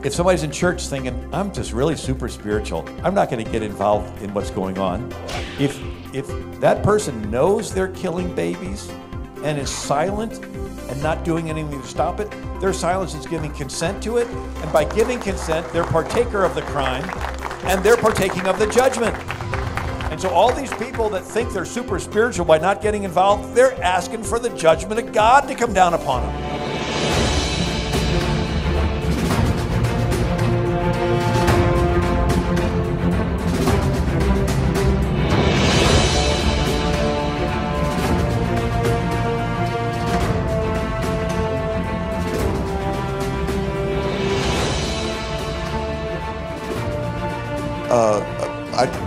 if somebody's in church thinking, I'm just really super spiritual, I'm not going to get involved in what's going on. If that person knows they're killing babies and is silent and not doing anything to stop it, their silence is giving consent to it. And by giving consent, they're partaker of the crime and they're partaking of the judgment. And so all these people that think they're super spiritual by not getting involved, they're asking for the judgment of God to come down upon them.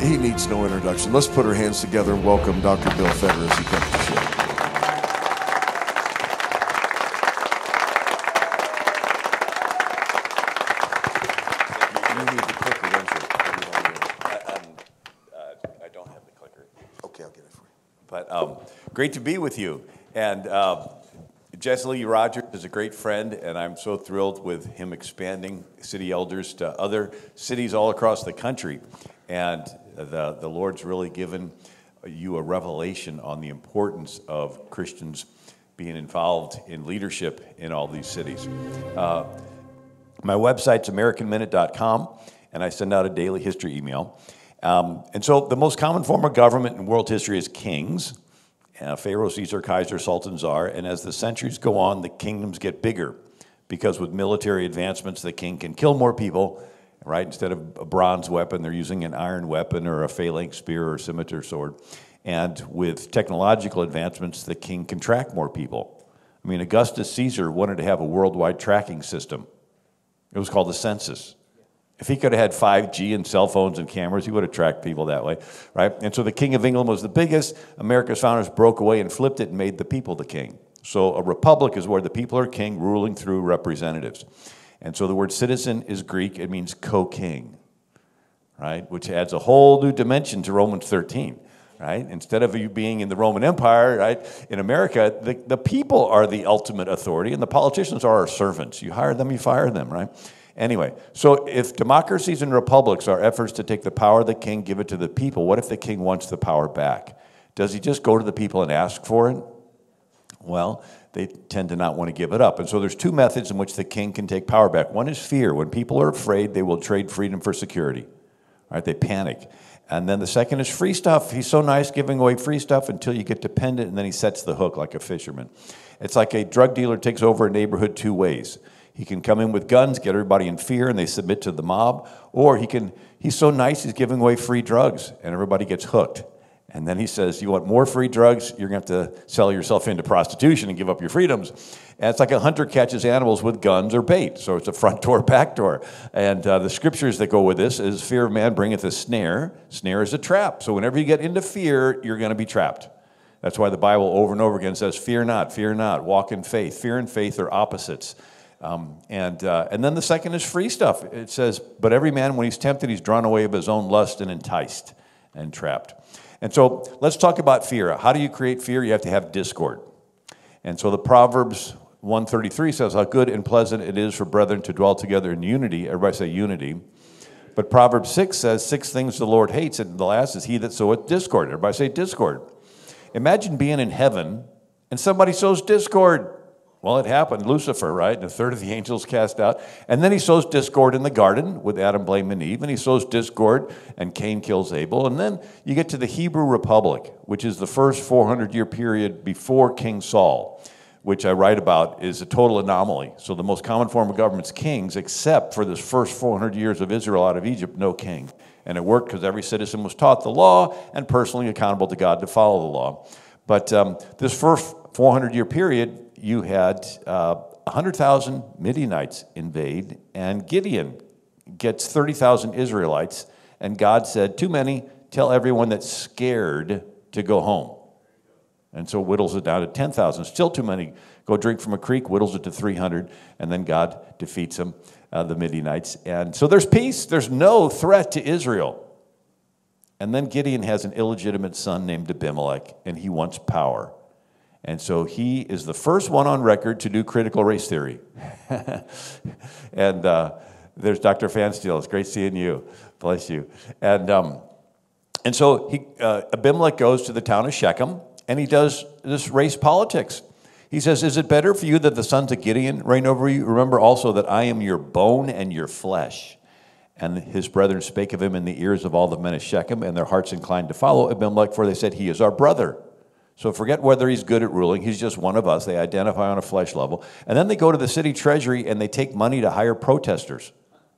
He needs no introduction. Let's put our hands together and welcome Dr. Bill Federer as he comes to the show. You need the clicker, don't you? I don't have the clicker. Okay, I'll get it for you. But great to be with you. And Jesse Lee Rogers is a great friend, and I'm so thrilled with him expanding city elders to other cities all across the country. And the Lord's really given you a revelation on the importance of Christians being involved in leadership in all these cities. My website's AmericanMinute.com, and I send out a daily history email. And so the most common form of government in world history is kings. Pharaoh, Caesar, Kaiser, Sultan, Tsar. And as the centuries go on, the kingdoms get bigger because with military advancements, the king can kill more people. Right? Instead of a bronze weapon, they're using an iron weapon or a phalanx spear or scimitar sword. And with technological advancements, the king can track more people. I mean, Augustus Caesar wanted to have a worldwide tracking system. It was called the census. If he could have had 5G and cell phones and cameras, he would have tracked people that way, right? And so the King of England was the biggest. America's founders broke away and flipped it and made the people the king. So a republic is where the people are king, ruling through representatives. And so the word citizen is Greek. It means co-king, right? Which adds a whole new dimension to Romans 13, right? Instead of you being in the Roman Empire, right? In America, the people are the ultimate authority, and the politicians are our servants. You hire them, you fire them, right? Anyway, so if democracies and republics are efforts to take the power of the king, give it to the people, what if the king wants the power back? Does he just go to the people and ask for it? Well, they tend to not want to give it up. And so there's two methods in which the king can take power back. One is fear. When people are afraid, they will trade freedom for security. Right? They panic. And then the second is free stuff. He's so nice giving away free stuff until you get dependent, and then he sets the hook like a fisherman. It's like a drug dealer takes over a neighborhood two ways. He can come in with guns, get everybody in fear, and they submit to the mob. Or he's so nice, he's giving away free drugs, and everybody gets hooked. And then he says, you want more free drugs? You're going to have to sell yourself into prostitution and give up your freedoms. And it's like a hunter catches animals with guns or bait. So it's a front door, back door. And the scriptures that go with this is fear of man bringeth a snare. Snare is a trap. So whenever you get into fear, you're going to be trapped. That's why the Bible over and over again says, fear not, walk in faith. Fear and faith are opposites. And then the second is free stuff. It says, but every man, when he's tempted, he's drawn away of his own lust and enticed and trapped. And so let's talk about fear. How do you create fear? You have to have discord. And so the Proverbs 133 says how good and pleasant it is for brethren to dwell together in unity. Everybody say unity. But Proverbs 6 says 6 things the Lord hates, and the last is he that soweth discord. Everybody say discord. Imagine being in heaven and somebody sows discord. Well, it happened. Lucifer, right? And a third of the angels cast out. And then he sows discord in the garden with Adam blaming Eve. And he sows discord and Cain kills Abel. And then you get to the Hebrew Republic, which is the first 400-year period before King Saul, which I write about is a total anomaly. So the most common form of government is kings, except for this first 400 years of Israel out of Egypt, no king. And it worked because every citizen was taught the law and personally accountable to God to follow the law. But this first 400-year period, you had 100,000 Midianites invade, and Gideon gets 30,000 Israelites, and God said, too many, tell everyone that's scared to go home. And so whittles it down to 10,000. Still too many. Go drink from a creek, whittles it to 300, and then God defeats them, the Midianites. And so there's peace. There's no threat to Israel. And then Gideon has an illegitimate son named Abimelech, and he wants power. And so he is the first one on record to do critical race theory. And There's Dr. Fansteel. It's great seeing you. Bless you. And so Abimelech goes to the town of Shechem, and he does this race politics. He says, is it better for you that the sons of Gideon reign over you? Remember also that I am your bone and your flesh. And his brethren spake of him in the ears of all the men of Shechem, and their hearts inclined to follow Abimelech, for they said, he is our brother. So forget whether he's good at ruling. He's just one of us. They identify on a flesh level. And then they go to the city treasury, and they take money to hire protesters,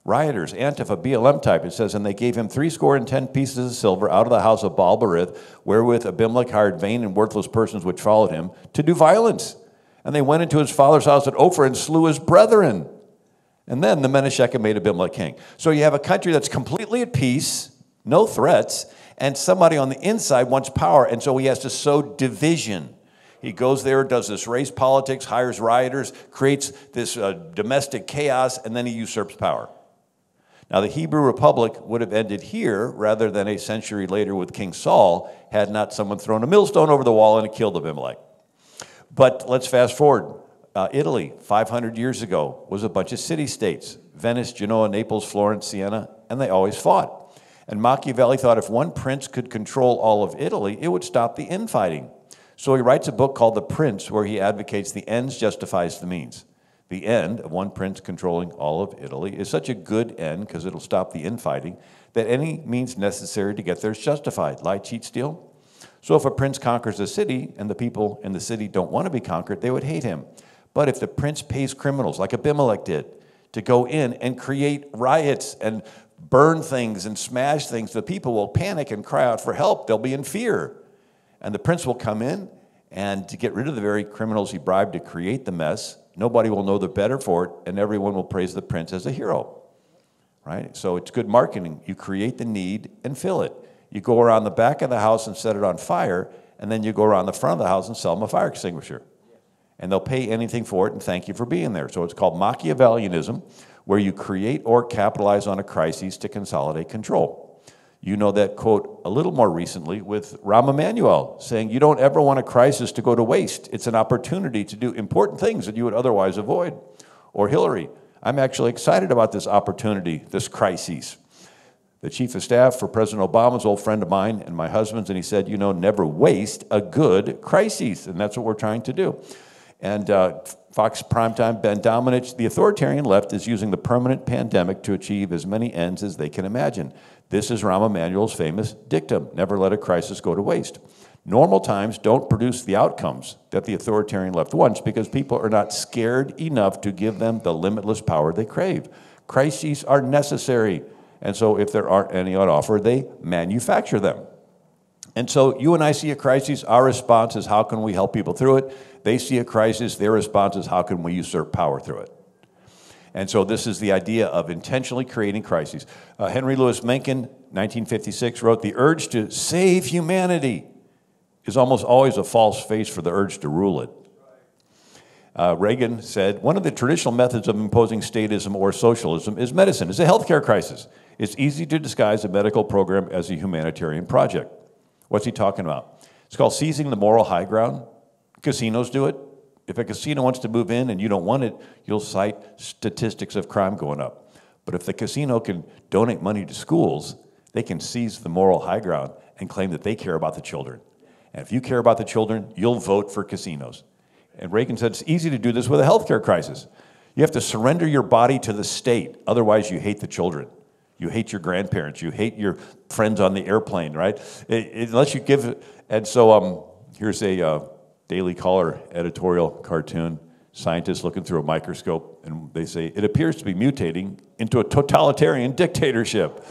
rioters, Antifa, BLM type. It says, and they gave him 70 pieces of silver out of the house of Baal-berith, wherewith Abimelech hired vain and worthless persons which followed him to do violence. And they went into his father's house at Ophir and slew his brethren. And then the men of Shechem made Abimelech king. So you have a country that's completely at peace, no threats, and somebody on the inside wants power, and so he has to sow division. He goes there, does this race politics, hires rioters, creates this domestic chaos, and then he usurps power. Now, the Hebrew Republic would have ended here rather than a century later with King Saul, had not someone thrown a millstone over the wall and it killed Abimelech. But let's fast forward. Italy, 500 years ago, was a bunch of city-states. Venice, Genoa, Naples, Florence, Siena, and they always fought. And Machiavelli thought if one prince could control all of Italy, it would stop the infighting. So he writes a book called The Prince, where he advocates the ends justifies the means. The end of one prince controlling all of Italy is such a good end, because it'll stop the infighting, that any means necessary to get there is justified. Lie, cheat, steal. So if a prince conquers a city and the people in the city don't want to be conquered, they would hate him. But if the prince pays criminals, like Abimelech did, to go in and create riots and burn things and smash things, the people will panic and cry out for help. They'll be in fear. And the prince will come in, and to get rid of the very criminals he bribed to create the mess, nobody will know the better for it, and everyone will praise the prince as a hero. Right? So it's good marketing. You create the need and fill it. You go around the back of the house and set it on fire, and then you go around the front of the house and sell them a fire extinguisher. And they'll pay anything for it and thank you for being there. So it's called Machiavellianism, where you create or capitalize on a crisis to consolidate control. You know that quote a little more recently with Rahm Emanuel saying, you don't ever want a crisis to go to waste. It's an opportunity to do important things that you would otherwise avoid. Or Hillary, I'm actually excited about this opportunity, this crisis. The chief of staff for President Obama's an old friend of mine and my husband's, and he said, you know, never waste a good crisis. And that's what we're trying to do. And Fox Primetime, Ben Domenech, the authoritarian left is using the permanent pandemic to achieve as many ends as they can imagine. This is Rahm Emanuel's famous dictum, never let a crisis go to waste. Normal times don't produce the outcomes that the authoritarian left wants because people are not scared enough to give them the limitless power they crave. Crises are necessary, and so if there aren't any on offer, they manufacture them. And so you and I see a crisis, our response is how can we help people through it? They see a crisis, their response is how can we usurp power through it? And so this is the idea of intentionally creating crises. Henry Louis Mencken, 1956, wrote, the urge to save humanity is almost always a false face for the urge to rule it. Reagan said, one of the traditional methods of imposing statism or socialism is medicine. It's a healthcare crisis. It's easy to disguise a medical program as a humanitarian project. What's he talking about? It's called seizing the moral high ground. Casinos do it. If a casino wants to move in and you don't want it, you'll cite statistics of crime going up. But if the casino can donate money to schools, they can seize the moral high ground and claim that they care about the children. And if you care about the children, you'll vote for casinos. And Reagan said it's easy to do this with a healthcare crisis. You have to surrender your body to the state, otherwise you hate the children. You hate your grandparents. You hate your friends on the airplane, right? Unless you give, and so here's a Daily Caller editorial cartoon, scientists looking through a microscope, and they say, it appears to be mutating into a totalitarian dictatorship.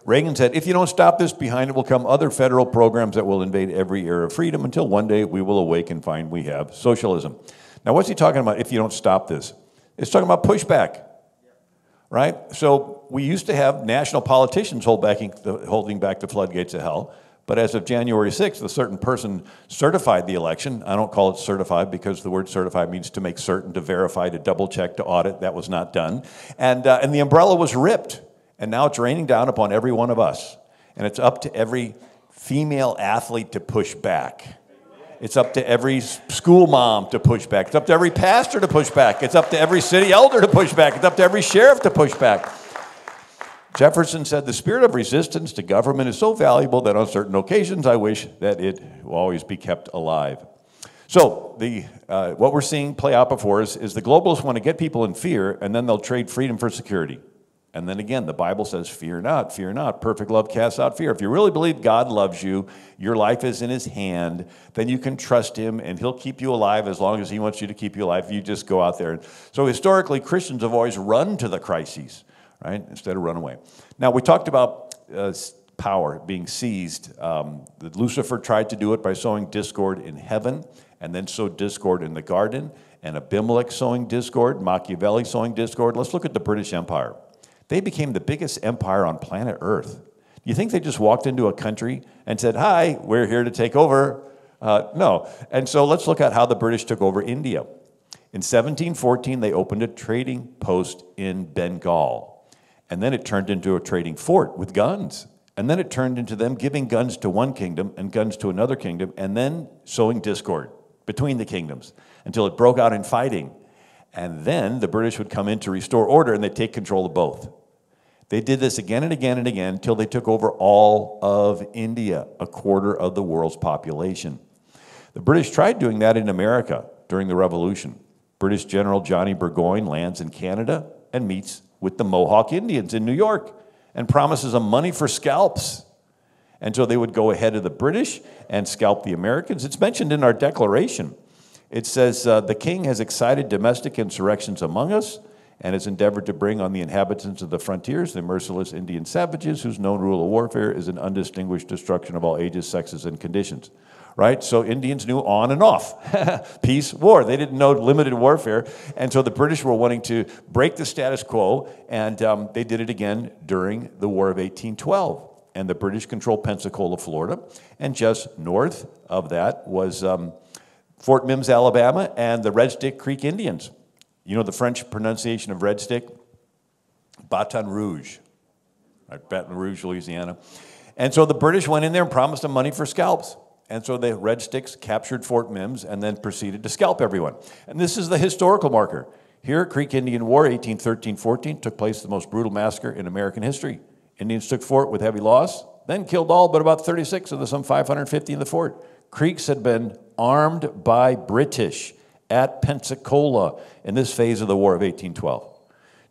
Reagan said, if you don't stop this, behind it will come other federal programs that will invade every area of freedom until one day we will awake and find we have socialism. Now, what's he talking about if you don't stop this? It's talking about pushback. Right? So we used to have national politicians holding back the floodgates of hell, but as of January 6th, a certain person certified the election. I don't call it certified because the word certified means to make certain, to verify, to double check, to audit. That was not done. And the umbrella was ripped, and now it's raining down upon every one of us. And it's up to every female athlete to push back. It's up to every school mom to push back. It's up to every pastor to push back. It's up to every city elder to push back. It's up to every sheriff to push back. Jefferson said, the spirit of resistance to government is so valuable that on certain occasions I wish that it will always be kept alive. So what we're seeing play out before us is the globalists want to get people in fear, and then they'll trade freedom for security. And then again, the Bible says, fear not, fear not. Perfect love casts out fear. If you really believe God loves you, your life is in his hand, then you can trust him, and he'll keep you alive as long as he wants you to keep you alive. You just go out there. So historically, Christians have always run to the crises, right, instead of run away. Now, we talked about power being seized. Lucifer tried to do it by sowing discord in heaven, and then sowed discord in the garden, and Abimelech sowing discord, Machiavelli sowing discord. Let's look at the British Empire. They became the biggest empire on planet Earth. Do you think they just walked into a country and said, hi, we're here to take over? No. And so let's look at how the British took over India. In 1714, they opened a trading post in Bengal. And then it turned into a trading fort with guns. And then it turned into them giving guns to one kingdom and guns to another kingdom, and then sowing discord between the kingdoms until it broke out in fighting. And then the British would come in to restore order, and they'd take control of both. They did this again and again and again until they took over all of India, a quarter of the world's population. The British tried doing that in America during the Revolution. British General Johnny Burgoyne lands in Canada and meets with the Mohawk Indians in New York and promises them money for scalps. And so they would go ahead of the British and scalp the Americans. It's mentioned in our Declaration. It says, the king has excited domestic insurrections among us and has endeavored to bring on the inhabitants of the frontiers the merciless Indian savages whose known rule of warfare is an undistinguished destruction of all ages, sexes, and conditions. Right? So Indians knew on and off. Peace, war. They didn't know limited warfare. And so the British were wanting to break the status quo, and they did it again during the War of 1812. And the British controlled Pensacola, Florida, and just north of that was Fort Mims, Alabama, and the Red Stick Creek Indians. You know the French pronunciation of Red Stick? Baton Rouge. Right, Baton Rouge, Louisiana. And so the British went in there and promised them money for scalps. And so the Red Sticks captured Fort Mims and then proceeded to scalp everyone. And this is the historical marker. Here, Creek Indian War, 1813-14, took place the most brutal massacre in American history. Indians took fort with heavy loss, then killed all but about 36 of the some 550 in the fort. Creeks had been armed by British at Pensacola in this phase of the War of 1812.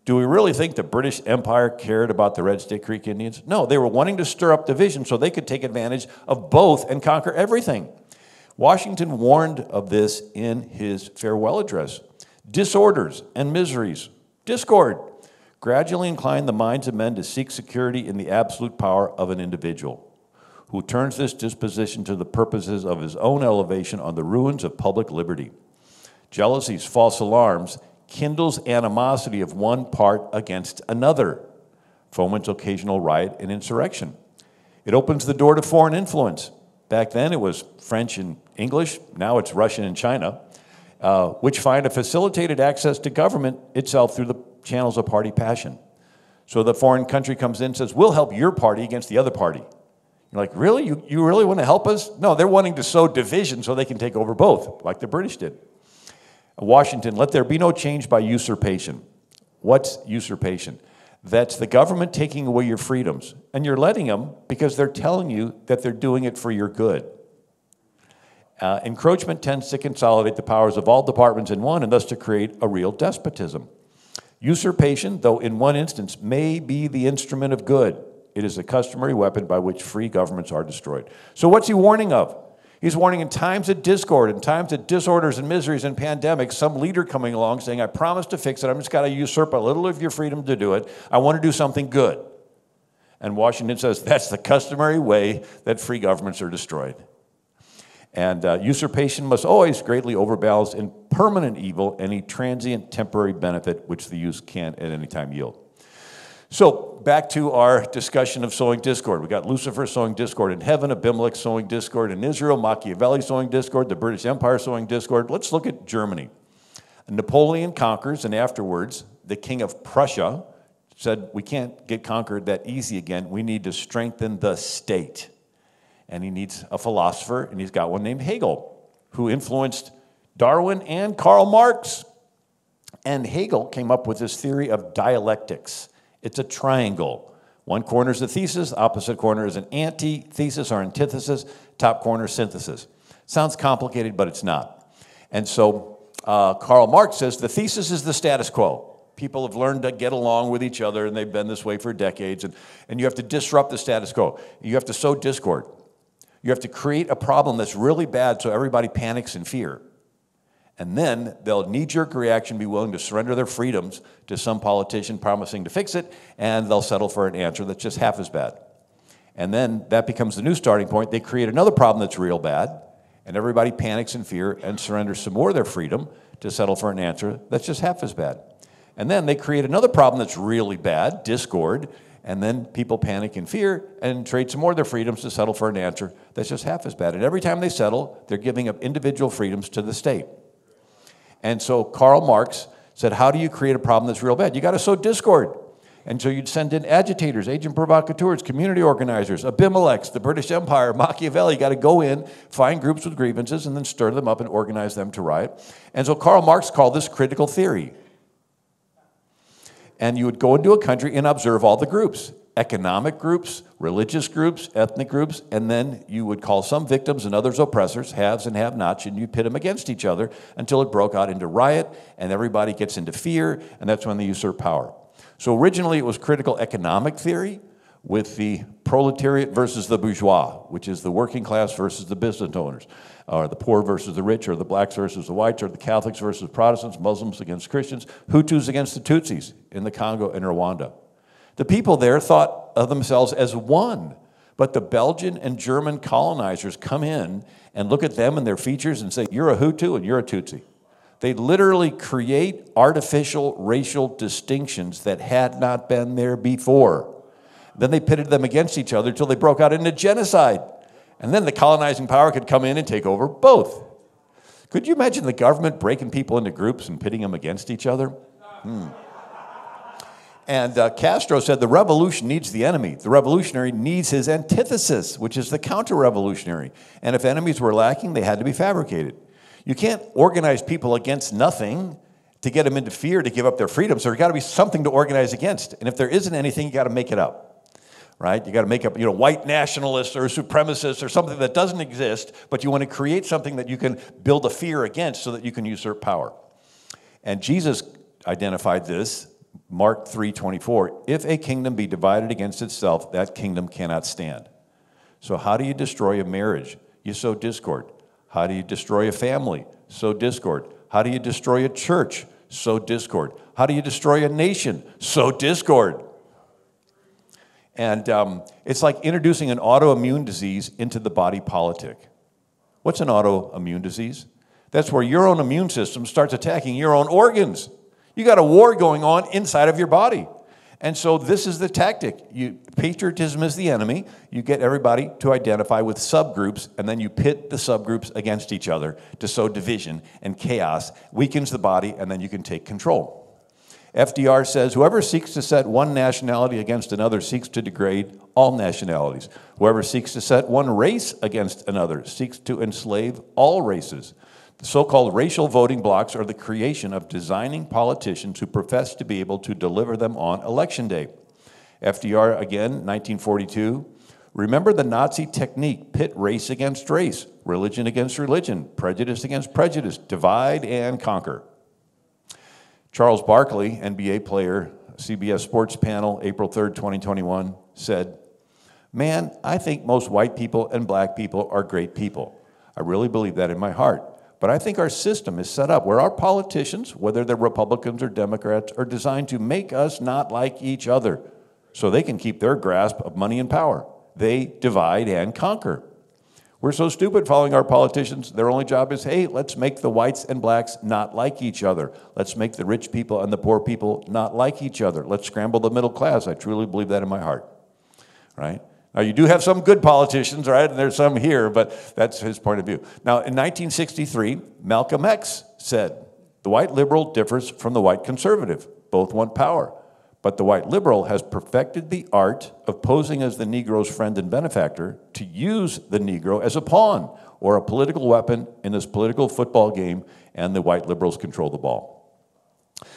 Do we really think the British Empire cared about the Red Stick Creek Indians? No, they were wanting to stir up division so they could take advantage of both and conquer everything. Washington warned of this in his farewell address. Disorders and miseries, discord, gradually incline the minds of men to seek security in the absolute power of an individual who turns this disposition to the purposes of his own elevation on the ruins of public liberty. Jealousies, false alarms, kindles animosity of one part against another, foments occasional riot and insurrection. It opens the door to foreign influence. Back then it was French and English, now it's Russian and China, which find a facilitated access to government itself through the channels of party passion. So the foreign country comes in and says, we'll help your party against the other party. You're like, really? You really want to help us? No, they're wanting to sow division so they can take over both, like the British did. Washington, let there be no change by usurpation. What's usurpation? That's the government taking away your freedoms, and you're letting them because they're telling you that they're doing it for your good. Encroachment tends to consolidate the powers of all departments in one and thus to create a real despotism. Usurpation, though in one instance may be the instrument of good, it is a customary weapon by which free governments are destroyed. So what's he warning of? He's warning in times of discord, in times of disorders and miseries and pandemics, some leader coming along saying, I promise to fix it. I'm just got to usurp a little of your freedom to do it. I want to do something good. And Washington says that's the customary way that free governments are destroyed. And usurpation must always greatly overbalance in permanent evil any transient temporary benefit which the use can at any time yield. So back to our discussion of sowing discord. We got Lucifer sowing discord in heaven, Abimelech sowing discord in Israel, Machiavelli sowing discord, the British Empire sowing discord. Let's look at Germany. Napoleon conquers, and afterwards, the king of Prussia said, we can't get conquered that easy again. We need to strengthen the state. And he needs a philosopher, and he's got one named Hegel. who influenced Darwin and Karl Marx. And Hegel came up with this theory of dialectics. It's a triangle. One corner is a thesis, opposite corner is an antithesis or antithesis, top corner synthesis. Sounds complicated, but it's not. And so Karl Marx says the thesis is the status quo. People have learned to get along with each other, and they've been this way for decades, and you have to disrupt the status quo. You have to sow discord. You have to create a problem that's really bad so everybody panics in fear. And then they'll knee-jerk reaction, be willing to surrender their freedoms to some politician promising to fix it, and they'll settle for an answer that's just half as bad. And then that becomes the new starting point. They create another problem that's real bad, and everybody panics in fear and surrenders some more of their freedom to settle for an answer that's just half as bad. And then they create another problem that's really bad, discord, and then people panic in fear and trade some more of their freedoms to settle for an answer that's just half as bad. And every time they settle, they're giving up individual freedoms to the state. And so Karl Marx said, how do you create a problem that's real bad? You got to sow discord. And so you'd send in agitators, agent provocateurs, community organizers, Abimelechs, the British Empire, Machiavelli. You got to go in, find groups with grievances, and then stir them up and organize them to riot. And so Karl Marx called this critical theory. And you would go into a country and observe all the groups, economic groups, religious groups, ethnic groups, and then you would call some victims and others oppressors, haves and have-nots, and you pit them against each other until it broke out into riot, and everybody gets into fear, and that's when they usurp power. So originally it was critical economic theory with the proletariat versus the bourgeois, which is the working class versus the business owners, or the poor versus the rich, or the blacks versus the whites, or the Catholics versus Protestants, Muslims against Christians, Hutus against the Tutsis in the Congo and Rwanda. The people there thought of themselves as one, but the Belgian and German colonizers come in and look at them and their features and say, you're a Hutu and you're a Tutsi. They literally create artificial racial distinctions that had not been there before. Then they pitted them against each other until they broke out into genocide. And then the colonizing power could come in and take over both. Could you imagine the government breaking people into groups and pitting them against each other? And Castro said the revolution needs the enemy. The revolutionary needs his antithesis, which is the counter-revolutionary. And if enemies were lacking, they had to be fabricated. You can't organize people against nothing to get them into fear, to give up their freedoms. There's got to be something to organize against. And if there isn't anything, you got to make it up. Right? You got to make up, white nationalists or supremacists or something that doesn't exist, but you want to create something that you can build a fear against so that you can usurp power. And Jesus identified this, Mark 3:24, if a kingdom be divided against itself, that kingdom cannot stand. So how do you destroy a marriage? You sow discord. How do you destroy a family? Sow discord. How do you destroy a church? Sow discord. How do you destroy a nation? Sow discord. And it's like introducing an autoimmune disease into the body politic. What's an autoimmune disease? That's where your own immune system starts attacking your own organs. You got a war going on inside of your body. And so this is the tactic. Patriotism is the enemy. You get everybody to identify with subgroups, and then you pit the subgroups against each other to sow division and chaos, weakens the body, and then you can take control. FDR says, whoever seeks to set one nationality against another seeks to degrade all nationalities. Whoever seeks to set one race against another seeks to enslave all races. The so-called racial voting blocs are the creation of designing politicians who profess to be able to deliver them on Election Day. FDR, again, 1942, remember the Nazi technique, pit race against race, religion against religion, prejudice against prejudice, divide and conquer. Charles Barkley, NBA player, CBS Sports Panel, April 3rd, 2021, said, man, I think most white people and black people are great people. I really believe that in my heart. But I think our system is set up where our politicians, whether they're Republicans or Democrats, are designed to make us not like each other so they can keep their grasp of money and power. They divide and conquer. We're so stupid following our politicians. Their only job is, hey, let's make the whites and blacks not like each other. Let's make the rich people and the poor people not like each other. Let's scramble the middle class. I truly believe that in my heart, right? Now, you do have some good politicians, right? And there's some here, but that's his point of view. Now, in 1963, Malcolm X said, the white liberal differs from the white conservative. Both want power, But the white liberal has perfected the art of posing as the Negro's friend and benefactor to use the Negro as a pawn or a political weapon in this political football game, and the white liberals control the ball.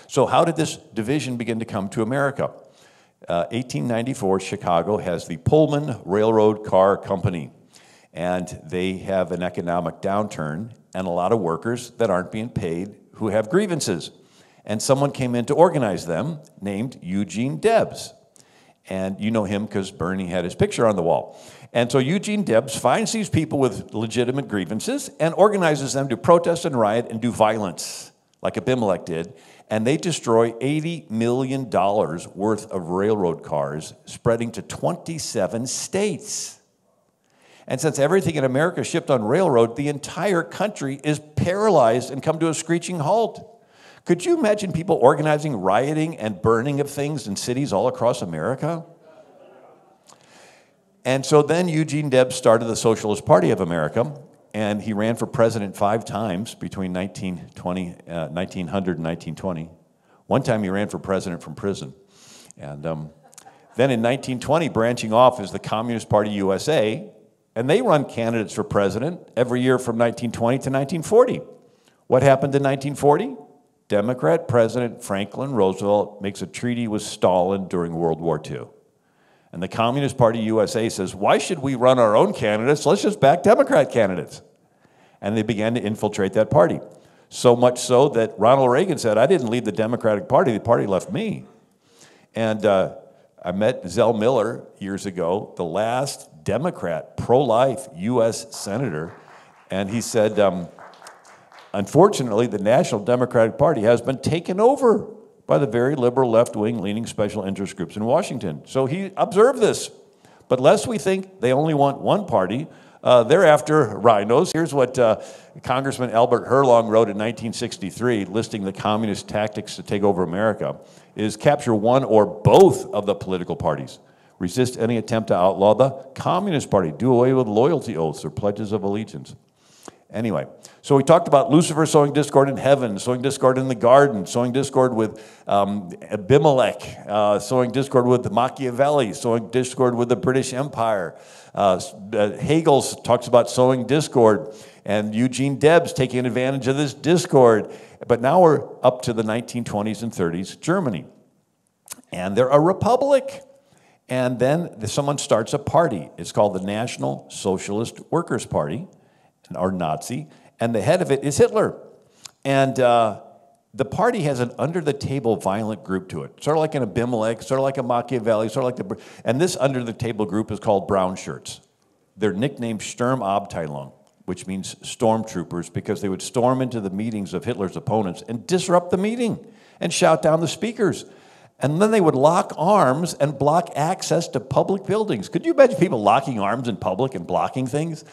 So how did this division begin to come to America? 1894, Chicago has the Pullman Railroad Car Company, and they have an economic downturn and a lot of workers that aren't being paid who have grievances. And someone came in to organize them named Eugene Debs. And you know him because Bernie had his picture on the wall. And so Eugene Debs finds these people with legitimate grievances and organizes them to protest and riot and do violence, like Abimelech did. And they destroy $80 million worth of railroad cars, spreading to 27 states. And since everything in America is shipped on railroad, the entire country is paralyzed and come to a screeching halt. Could you imagine people organizing rioting and burning of things in cities all across America? And so then Eugene Debs started the Socialist Party of America, and he ran for president 5 times between 1900 and 1920. One time he ran for president from prison. And then in 1920, branching off is the Communist Party USA, and they run candidates for president every year from 1920 to 1940. What happened in 1940? Democrat President Franklin Roosevelt makes a treaty with Stalin during World War II. And the Communist Party USA says, why should we run our own candidates? Let's just back Democrat candidates. And they began to infiltrate that party. So much so that Ronald Reagan said, I didn't leave the Democratic Party, the party left me. And I met Zell Miller years ago, the last Democrat, pro-life U.S. senator, and he said, unfortunately, the National Democratic Party has been taken over by the very liberal left-wing leaning special interest groups in Washington. So he observed this. But lest we think they only want one party, they're after rhinos. Here's what Congressman Albert Herlong wrote in 1963, listing the communist tactics to take over America, is capture one or both of the political parties. Resist any attempt to outlaw the Communist Party. Do away with loyalty oaths or pledges of allegiance. Anyway, so we talked about Lucifer sowing discord in heaven, sowing discord in the garden, sowing discord with Abimelech, sowing discord with Machiavelli, sowing discord with the British Empire. Hegel talks about sowing discord, and Eugene Debs taking advantage of this discord. But now we're up to the 1920s and 30s, Germany. And they're a republic. And then someone starts a party. It's called the National Socialist Workers' Party, or Nazi, and the head of it is Hitler. And the party has an under-the-table violent group to it, sort of like an Abimelech, sort of like a Machiavelli, sort of like and this under-the-table group is called Brown Shirts. They're nicknamed Sturmabteilung, which means stormtroopers, because they would storm into the meetings of Hitler's opponents and disrupt the meeting and shout down the speakers. And then they would lock arms and block access to public buildings. Could you imagine people locking arms in public and blocking things?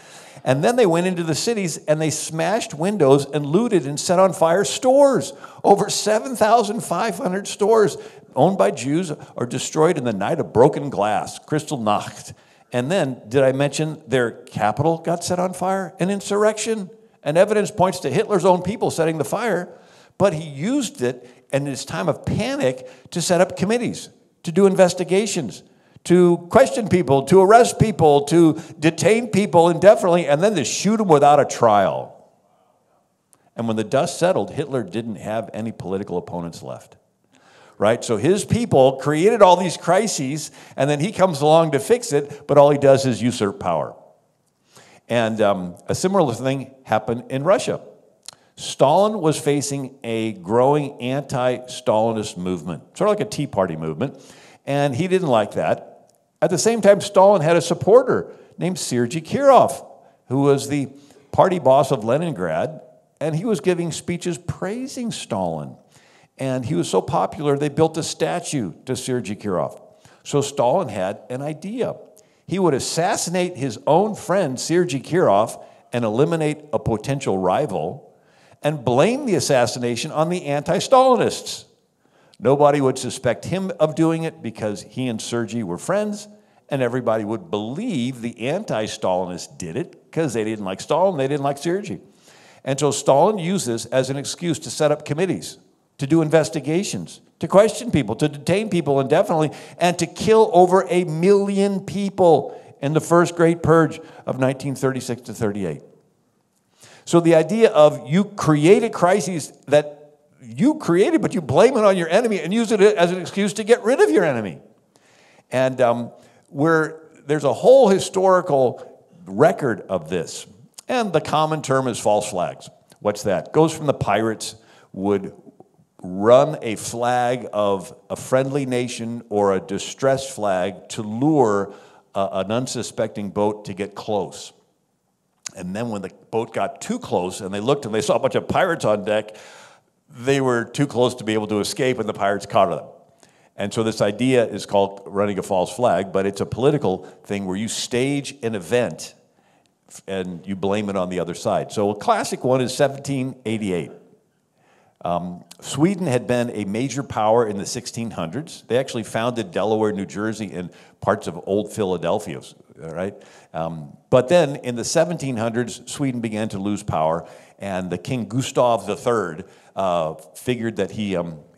And then they went into the cities and they smashed windows and looted and set on fire stores. Over 7,500 stores owned by Jews are destroyed in the night of broken glass, Kristallnacht. And then, did I mention their capital got set on fire? An insurrection. And evidence points to Hitler's own people setting the fire, but he used it in his time of panic to set up committees, to do investigations, to question people, to arrest people, to detain people indefinitely, and then to shoot them without a trial. And when the dust settled, Hitler didn't have any political opponents left. Right? So his people created all these crises, and then he comes along to fix it, but all he does is usurp power. And a similar thing happened in Russia. Stalin was facing a growing anti-Stalinist movement, sort of like a Tea Party movement, and he didn't like that. At the same time, Stalin had a supporter named Sergei Kirov, who was the party boss of Leningrad, and he was giving speeches praising Stalin. And he was so popular, they built a statue to Sergei Kirov. So Stalin had an idea. He would assassinate his own friend, Sergei Kirov, and eliminate a potential rival, and blame the assassination on the anti-Stalinists. Nobody would suspect him of doing it because he and Sergei were friends, and everybody would believe the anti-Stalinists did it because they didn't like Stalin, they didn't like Sergei. And so Stalin used this as an excuse to set up committees to do investigations, to question people, to detain people indefinitely, and to kill over 1 million people in the first Great Purge of 1936 to 38. So the idea of you create a crisis that you created, but you blame it on your enemy and use it as an excuse to get rid of your enemy. And there's a whole historical record of this. And the common term is false flags. What's that? Goes from the pirates would run a flag of a friendly nation or a distressed flag to lure an unsuspecting boat to get close. And then when the boat got too close and they looked and they saw a bunch of pirates on deck, they were too close to be able to escape and the pirates caught them. And so this idea is called running a false flag, but it's a political thing where you stage an event and you blame it on the other side. So a classic one is 1788. Sweden had been a major power in the 1600s. They actually founded Delaware, New Jersey, and parts of old Philadelphia, right? But then in the 1700s, Sweden began to lose power, and the King Gustav III figured that he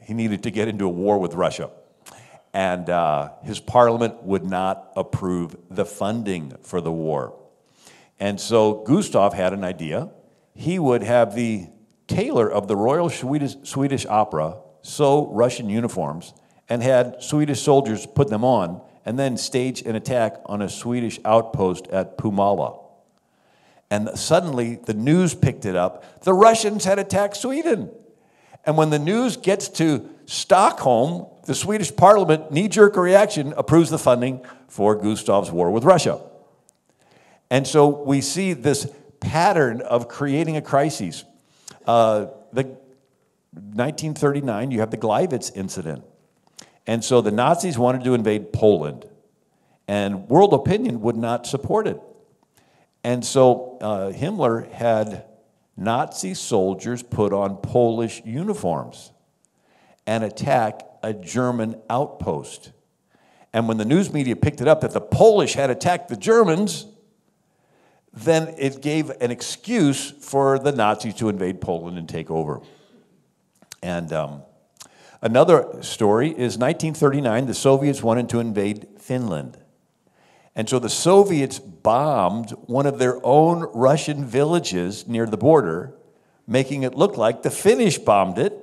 needed to get into a war with Russia. And his parliament would not approve the funding for the war. And so Gustav had an idea. He would have the tailor of the Royal Swedish Opera sew Russian uniforms and had Swedish soldiers put them on and then stage an attack on a Swedish outpost at Pumala. And suddenly the news picked it up. The Russians had attacked Sweden. And when the news gets to Stockholm, the Swedish parliament, knee-jerk reaction, approves the funding for Gustav's war with Russia. And so we see this pattern of creating a crisis. The 1939, you have the Gleiwitz incident. And so the Nazis wanted to invade Poland, and world opinion would not support it. And so Himmler had Nazi soldiers put on Polish uniforms and attack a German outpost. And when the news media picked it up that the Polish had attacked the Germans, then it gave an excuse for the Nazis to invade Poland and take over. And another story is 1939, the Soviets wanted to invade Finland. And so the Soviets bombed one of their own Russian villages near the border, making it look like the Finnish bombed it.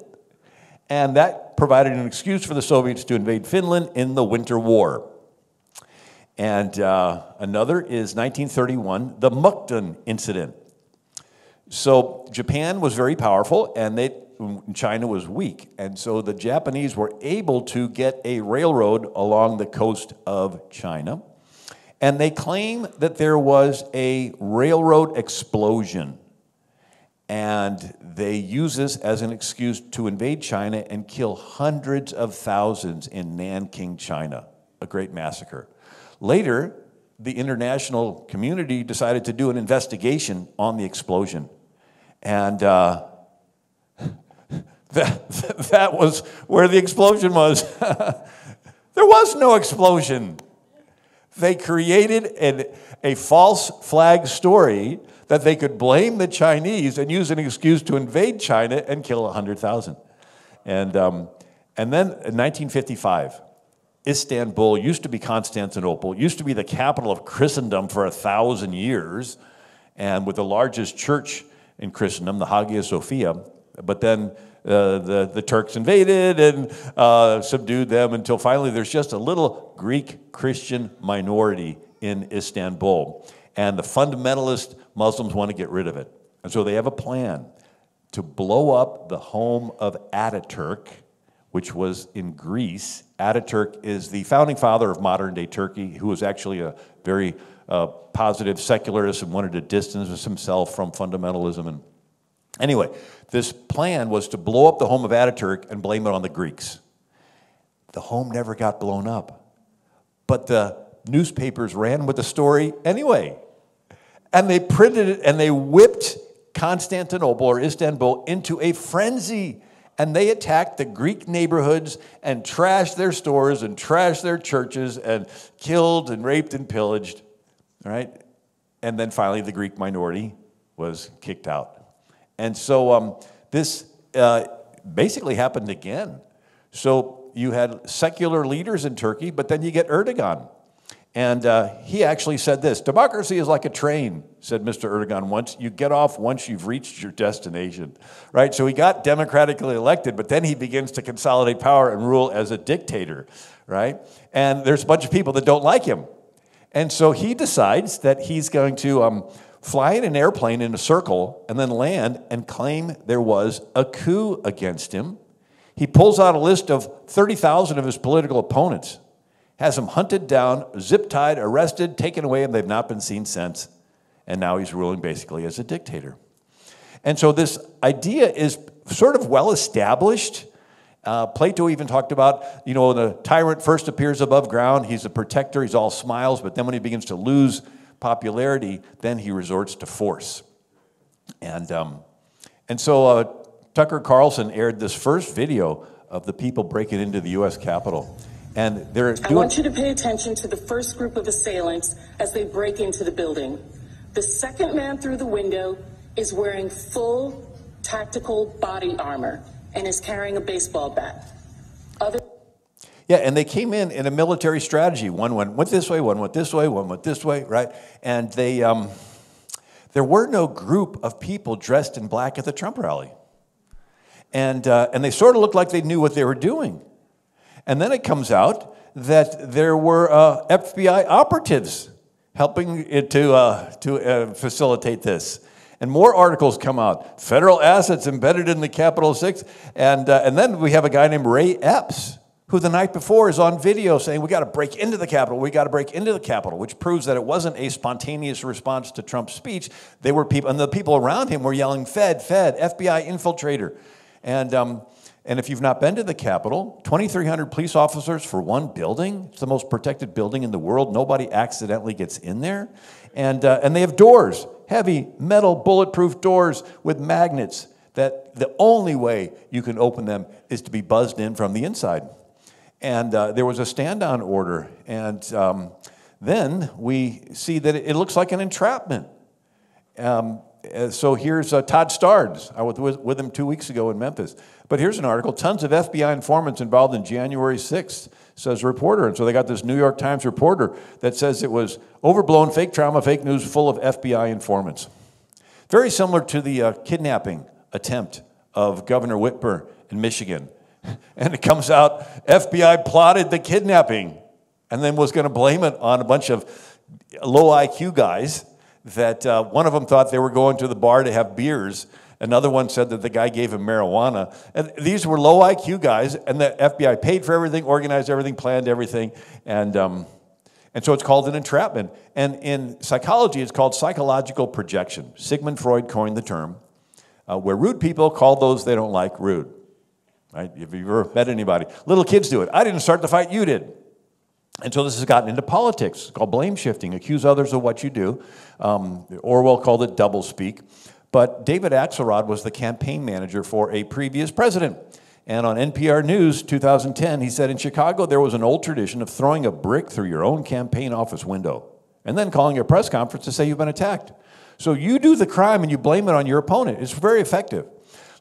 And that provided an excuse for the Soviets to invade Finland in the Winter War. And another is 1931, the Mukden incident. So Japan was very powerful, and China was weak. And so the Japanese were able to get a railroad along the coast of China. And they claim that there was a railroad explosion. And they use this as an excuse to invade China and kill hundreds of thousands in Nanking, China. A great massacre. Later, the international community decided to do an investigation on the explosion. And that was where the explosion was. There was no explosion. They created a false flag story that they could blame the Chinese and use an excuse to invade China and kill 100,000. And then in 1955, Istanbul used to be Constantinople, used to be the capital of Christendom for 1,000 years, and with the largest church in Christendom, the Hagia Sophia. But then the Turks invaded and subdued them until finally there's just a little Greek Christian minority in Istanbul. And the fundamentalist Muslims want to get rid of it. And so they have a plan to blow up the home of Ataturk, which was in Greece. Ataturk is the founding father of modern-day Turkey, who was actually a very positive secularist and wanted to distance himself from fundamentalism. And anyway, this plan was to blow up the home of Ataturk and blame it on the Greeks. The home never got blown up, but the newspapers ran with the story anyway. And they printed it and they whipped Constantinople or Istanbul into a frenzy. And they attacked the Greek neighborhoods and trashed their stores and trashed their churches and killed and raped and pillaged, right? And then finally the Greek minority was kicked out. And so this basically happened again. So you had secular leaders in Turkey, but then you get Erdogan. And he actually said this: democracy is like a train, said Mr. Erdogan once. You get off once you've reached your destination, right? So he got democratically elected, but then he begins to consolidate power and rule as a dictator, right? And there's a bunch of people that don't like him. And so he decides that he's going to fly in an airplane in a circle and then land and claim there was a coup against him. He pulls out a list of 30,000 of his political opponents, has them hunted down, zip-tied, arrested, taken away, and they've not been seen since. And now he's ruling basically as a dictator. And so this idea is sort of well-established. Plato even talked about, when the tyrant first appears above ground, he's a protector, he's all smiles, but then when he begins to lose popularity, then he resorts to force. And so Tucker Carlson aired this first video of the people breaking into the U.S. Capitol. And I want you to pay attention to the first group of assailants as they break into the building. The second man through the window is wearing full tactical body armor and is carrying a baseball bat. Yeah, and they came in a military strategy. One went this way, one went this way, one went this way, right? And there were no group of people dressed in black at the Trump rally. And they sort of looked like they knew what they were doing. And then it comes out that there were FBI operatives helping to facilitate this. And more articles come out. Federal assets embedded in the Capitol 6. And then we have a guy named Ray Epps, who the night before is on video saying, we got to break into the Capitol, we got to break into the Capitol, which proves that it wasn't a spontaneous response to Trump's speech. They were people, and the people around him were yelling, Fed, Fed, FBI infiltrator. And if you've not been to the Capitol, 2,300 police officers for one building. It's the most protected building in the world. Nobody accidentally gets in there. And they have doors, heavy metal bulletproof doors with magnets that the only way you can open them is to be buzzed in from the inside. And there was a stand-down order. And then we see that it looks like an entrapment. So here's Todd Starnes. I was with him 2 weeks ago in Memphis. But here's an article. Tons of FBI informants involved in January 6th, says a reporter. And so they got this New York Times reporter that says it was overblown fake trauma, fake news full of FBI informants. Very similar to the kidnapping attempt of Governor Whitmer in Michigan. And it comes out, FBI plotted the kidnapping and then was going to blame it on a bunch of low IQ guys that one of them thought they were going to the bar to have beers. Another one said that the guy gave him marijuana. And these were low IQ guys, and the FBI paid for everything, organized everything, planned everything. And so it's called an entrapment. And in psychology, it's called psychological projection. Sigmund Freud coined the term, where rude people call those they don't like rude. Right? Have you ever met anybody? Little kids do it. I didn't start the fight, you did. And so this has gotten into politics. It's called blame shifting. Accuse others of what you do. Orwell called it doublespeak. But David Axelrod was the campaign manager for a previous president. And on NPR News 2010, he said, in Chicago, there was an old tradition of throwing a brick through your own campaign office window and then calling a press conference to say you've been attacked. So you do the crime and you blame it on your opponent. It's very effective.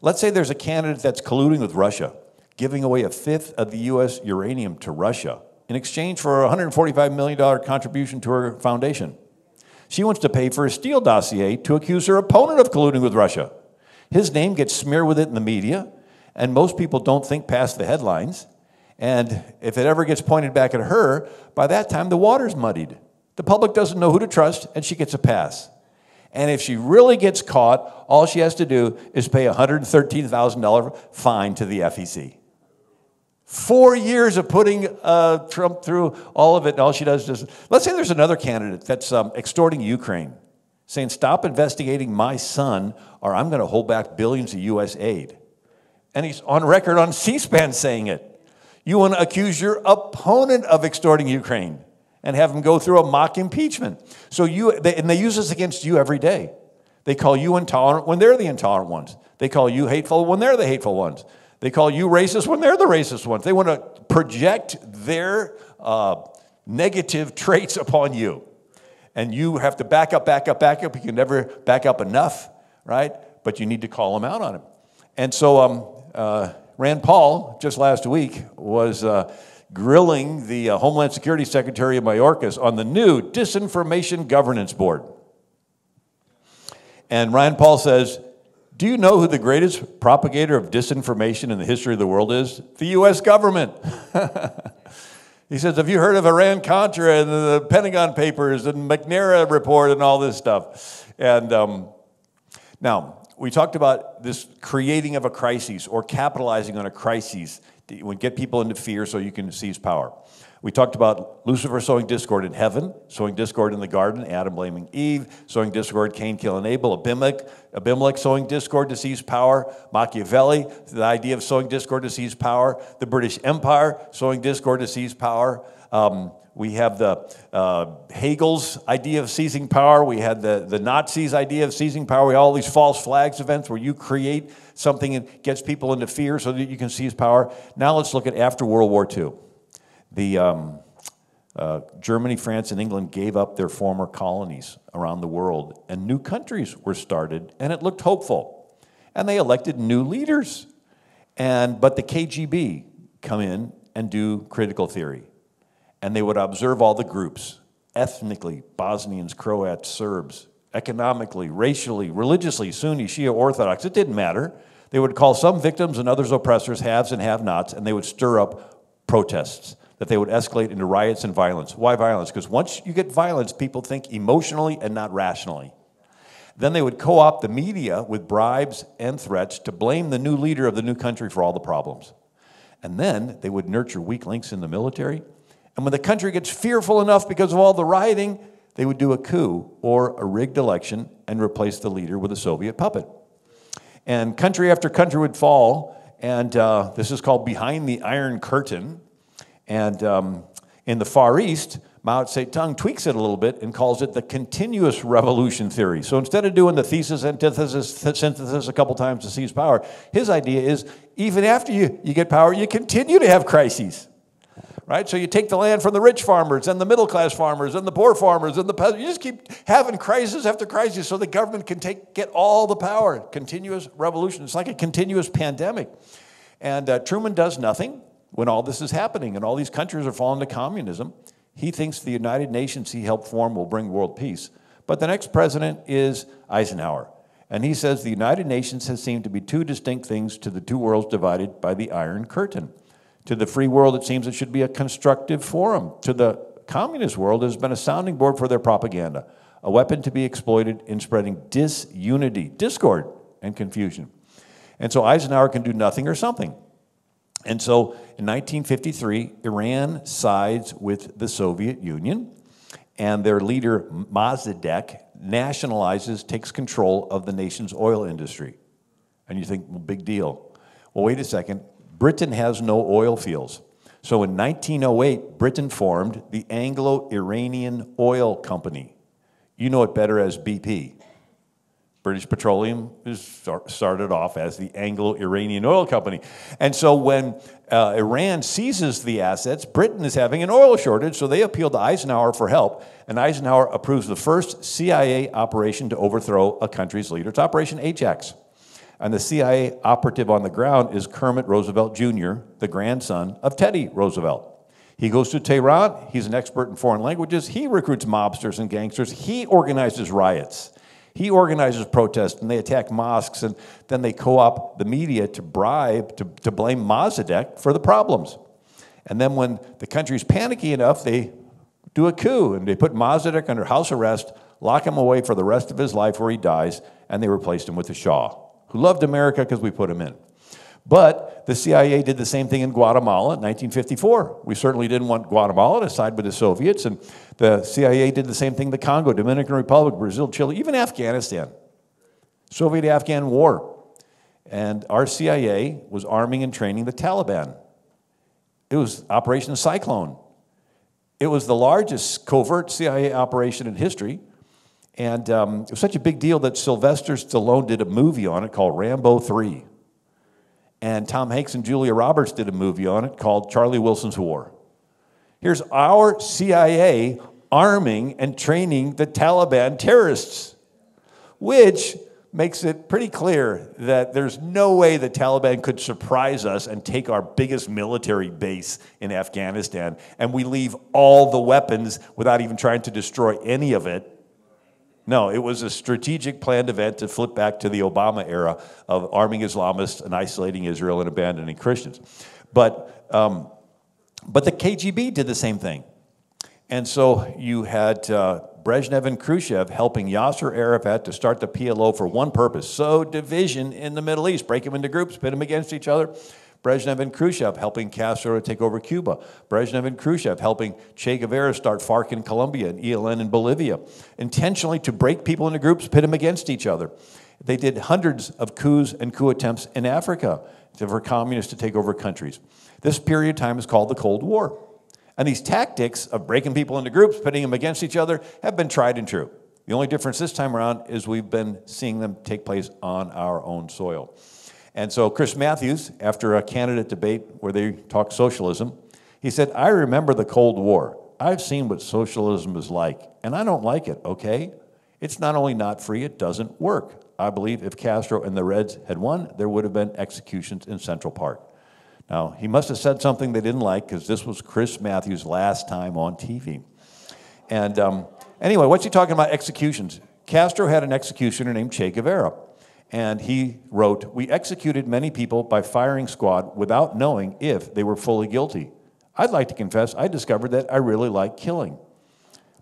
Let's say there's a candidate that's colluding with Russia, giving away a fifth of the U.S. uranium to Russia in exchange for a $145 million contribution to her foundation. She wants to pay for a Steele dossier to accuse her opponent of colluding with Russia. His name gets smeared with it in the media, and most people don't think past the headlines. And if it ever gets pointed back at her, by that time the water's muddied. The public doesn't know who to trust, and she gets a pass. And if she really gets caught, all she has to do is pay a $113,000 fine to the FEC. 4 years of putting Trump through all of it, and all she does is, let's say there's another candidate that's extorting Ukraine, saying, stop investigating my son, or I'm going to hold back billions of U.S. aid. And he's on record on C-SPAN saying it. You want to accuse your opponent of extorting Ukraine and have him go through a mock impeachment. So they use this against you every day. They call you intolerant when they're the intolerant ones. They call you hateful when they're the hateful ones. They call you racist when they're the racist ones. They want to project their negative traits upon you. And you have to back up, back up, back up. You can never back up enough, right? But you need to call them out on it. And so Rand Paul, just last week, was grilling the Homeland Security Secretary of Mayorkas on the new Disinformation Governance Board. And Rand Paul says, do you know who the greatest propagator of disinformation in the history of the world is? The U.S. government. He says, have you heard of Iran-Contra and the Pentagon Papers and McNamara report and all this stuff? And now, we talked about this creating of a crisis or capitalizing on a crisis that would get people into fear so you can seize power. We talked about Lucifer sowing discord in heaven, sowing discord in the garden, Adam blaming Eve, sowing discord, Cain killing Abel, Abimelech sowing discord to seize power, Machiavelli, the idea of sowing discord to seize power, the British Empire sowing discord to seize power. We have the Hegel's idea of seizing power. We had the Nazis' idea of seizing power. We have all these false flags events where you create something and gets people into fear so that you can seize power. Now let's look at after World War II. Germany, France, and England gave up their former colonies around the world, and new countries were started, and it looked hopeful. And they elected new leaders. But the KGB come in and do critical theory. And they would observe all the groups, ethnically, Bosnians, Croats, Serbs, economically, racially, religiously, Sunni, Shia, Orthodox. It didn't matter. They would call some victims and others oppressors, haves and have-nots, and they would stir up protests that they would escalate into riots and violence. Why violence? Because once you get violence, people think emotionally and not rationally. Then they would co-opt the media with bribes and threats to blame the new leader of the new country for all the problems. And then they would nurture weak links in the military. And when the country gets fearful enough because of all the rioting, they would do a coup or a rigged election and replace the leader with a Soviet puppet. And country after country would fall, and this is called behind the Iron Curtain. And in the Far East, Mao Zedong tweaks it a little bit and calls it the continuous revolution theory. So instead of doing the thesis, antithesis, synthesis a couple times to seize power, his idea is even after you get power, you continue to have crises. Right? So you take the land from the rich farmers and the middle-class farmers and the poor farmers and the peasants. You just keep having crisis after crisis so the government can get all the power. Continuous revolution. It's like a continuous pandemic. And Truman does nothing when all this is happening and all these countries are falling to communism. He thinks the United Nations he helped form will bring world peace. But the next president is Eisenhower. And he says the United Nations has seemed to be two distinct things to the two worlds divided by the Iron Curtain. To the free world, it seems it should be a constructive forum. To the communist world, it has been a sounding board for their propaganda, a weapon to be exploited in spreading disunity, discord, and confusion. And so Eisenhower can do nothing or something. And so in 1953, Iran sides with the Soviet Union, and their leader, Mossadegh, nationalizes, takes control of the nation's oil industry. And you think, well, big deal. Well, wait a second. Britain has no oil fields. So in 1908, Britain formed the Anglo-Iranian Oil Company. You know it better as BP. British Petroleum started off as the Anglo-Iranian Oil Company. And so when Iran seizes the assets, Britain is having an oil shortage, so they appeal to Eisenhower for help, and Eisenhower approves the first CIA operation to overthrow a country's leader. It's Operation Ajax. And the CIA operative on the ground is Kermit Roosevelt Jr., the grandson of Teddy Roosevelt. He goes to Tehran. He's an expert in foreign languages. He recruits mobsters and gangsters. He organizes riots. He organizes protests, and they attack mosques, and then they co-opt the media to bribe, to blame Mossadegh for the problems. And then when the country's panicky enough, they do a coup, and they put Mossadegh under house arrest, lock him away for the rest of his life where he dies, and they replaced him with the Shah, who loved America because we put him in. But the CIA did the same thing in Guatemala in 1954. We certainly didn't want Guatemala to side with the Soviets, and the CIA did the same thing in the Congo, Dominican Republic, Brazil, Chile, even Afghanistan. Soviet-Afghan war. And our CIA was arming and training the Taliban. It was Operation Cyclone. It was the largest covert CIA operation in history. And it was such a big deal that Sylvester Stallone did a movie on it called Rambo 3. And Tom Hanks and Julia Roberts did a movie on it called Charlie Wilson's War. Here's our CIA arming and training the Taliban terrorists, which makes it pretty clear that there's no way the Taliban could surprise us and take our biggest military base in Afghanistan, and we leave all the weapons without even trying to destroy any of it. No, it was a strategic planned event to flip back to the Obama era of arming Islamists and isolating Israel and abandoning Christians. But the KGB did the same thing. And so you had Brezhnev and Khrushchev helping Yasser Arafat to start the PLO for one purpose: sow division in the Middle East, break them into groups, pit them against each other. Brezhnev and Khrushchev helping Castro to take over Cuba. Brezhnev and Khrushchev helping Che Guevara start FARC in Colombia and ELN in Bolivia, intentionally to break people into groups, pit them against each other. They did hundreds of coups and coup attempts in Africa for communists to take over countries. This period of time is called the Cold War. And these tactics of breaking people into groups, pitting them against each other, have been tried and true. The only difference this time around is we've been seeing them take place on our own soil. And so Chris Matthews, after a candidate debate where they talked socialism, he said, "I remember the Cold War. I've seen what socialism is like, and I don't like it, okay? It's not only not free, it doesn't work. I believe if Castro and the Reds had won, there would have been executions in Central Park." Now, he must have said something they didn't like, because this was Chris Matthews' last time on TV. And anyway, what's he talking about executions? Castro had an executioner named Che Guevara. And he wrote, "We executed many people by firing squad without knowing if they were fully guilty. I'd like to confess I discovered that I really like killing.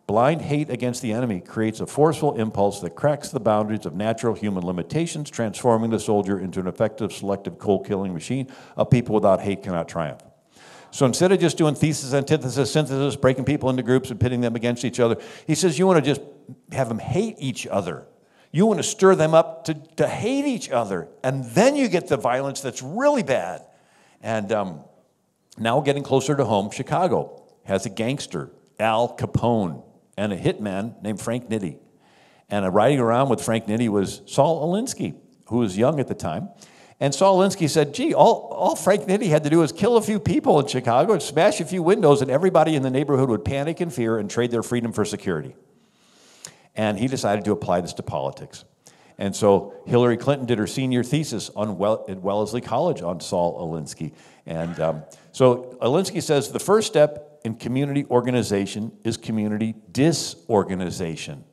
Blind hate against the enemy creates a forceful impulse that cracks the boundaries of natural human limitations, transforming the soldier into an effective, selective, cold-killing machine. A people without hate cannot triumph." So instead of just doing thesis, antithesis, synthesis, breaking people into groups and pitting them against each other, he says you want to just have them hate each other. You want to stir them up to hate each other, and then you get the violence that's really bad. And now getting closer to home, Chicago has a gangster, Al Capone, and a hitman named Frank Nitti. And riding around with Frank Nitti was Saul Alinsky, who was young at the time. And Saul Alinsky said, "Gee, all Frank Nitti had to do was kill a few people in Chicago and smash a few windows, and everybody in the neighborhood would panic and fear and trade their freedom for security." And he decided to apply this to politics. And so Hillary Clinton did her senior thesis at Wellesley College on Saul Alinsky. And so Alinsky says the first step in community organization is community disorganization.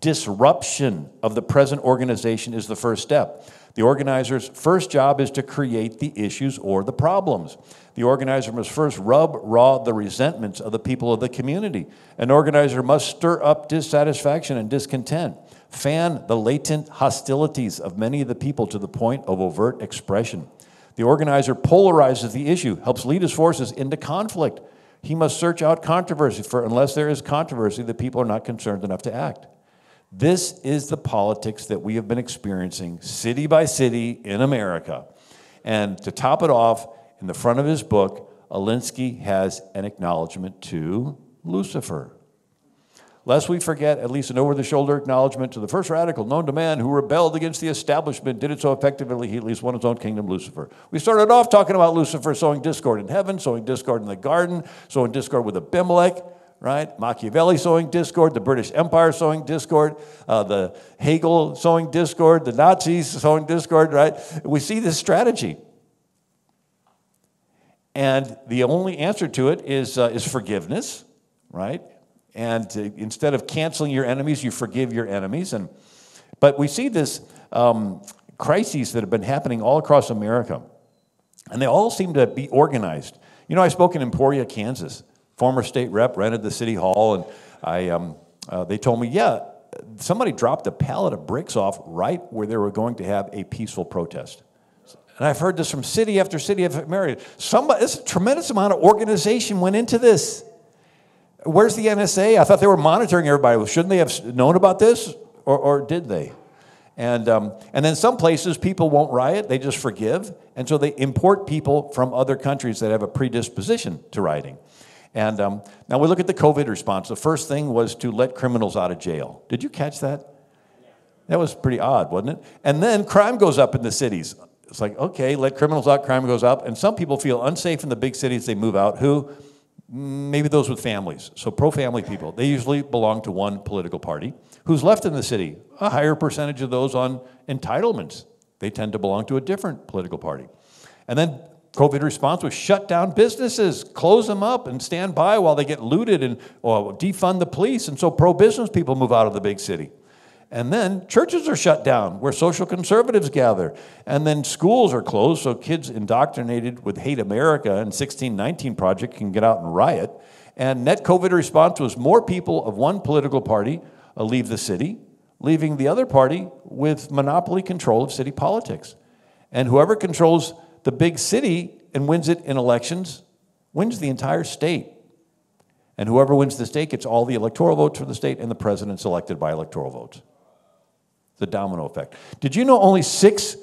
Disruption of the present organization is the first step. The organizer's first job is to create the issues or the problems. The organizer must first rub raw the resentments of the people of the community. An organizer must stir up dissatisfaction and discontent, fan the latent hostilities of many of the people to the point of overt expression. The organizer polarizes the issue, helps lead his forces into conflict. He must search out controversy, for unless there is controversy, the people are not concerned enough to act. This is the politics that we have been experiencing city by city in America. And to top it off, in the front of his book, Alinsky has an acknowledgement to Lucifer. Lest we forget, at least an over-the-shoulder acknowledgement to the first radical known to man who rebelled against the establishment, did it so effectively he at least won his own kingdom, Lucifer. We started off talking about Lucifer sowing discord in heaven, sowing discord in the garden, sowing discord with Abimelech, right? Machiavelli sowing discord, the British Empire sowing discord, the Hegel sowing discord, the Nazis sowing discord, right? We see this strategy. And the only answer to it is forgiveness, right? And instead of canceling your enemies, you forgive your enemies. But we see this crises that have been happening all across America. And they all seem to be organized. You know, I spoke in Emporia, Kansas. Former state rep rented the city hall, and they told me, yeah, somebody dropped a pallet of bricks off right where they were going to have a peaceful protest. And I've heard this from city after city of America. This tremendous amount of organization went into this. Where's the NSA? I thought they were monitoring everybody. Well, shouldn't they have known about this, or did they? And then some places people won't riot; they just forgive, and so they import people from other countries that have a predisposition to rioting. And now we look at the COVID response. The first thing was to let criminals out of jail. Did you catch that? That was pretty odd, wasn't it? And then crime goes up in the cities. It's like, okay, let criminals out, crime goes up. And some people feel unsafe in the big cities, they move out. Who? maybe those with families. So pro-family people, they usually belong to one political party. Who's left in the city? A higher percentage of those on entitlements. They tend to belong to a different political party. And then COVID response was shut down businesses, close them up and stand by while they get looted and defund the police. And so pro-business people move out of the big city. And then churches are shut down where social conservatives gather. And then schools are closed so kids indoctrinated with Hate America and 1619 Project can get out and riot. And net COVID response was more people of one political party leave the city, leaving the other party with monopoly control of city politics. And whoever controls the big city and wins it in elections wins the entire state. And whoever wins the state gets all the electoral votes for the state, and the president's elected by electoral votes. The domino effect. Did you know only 6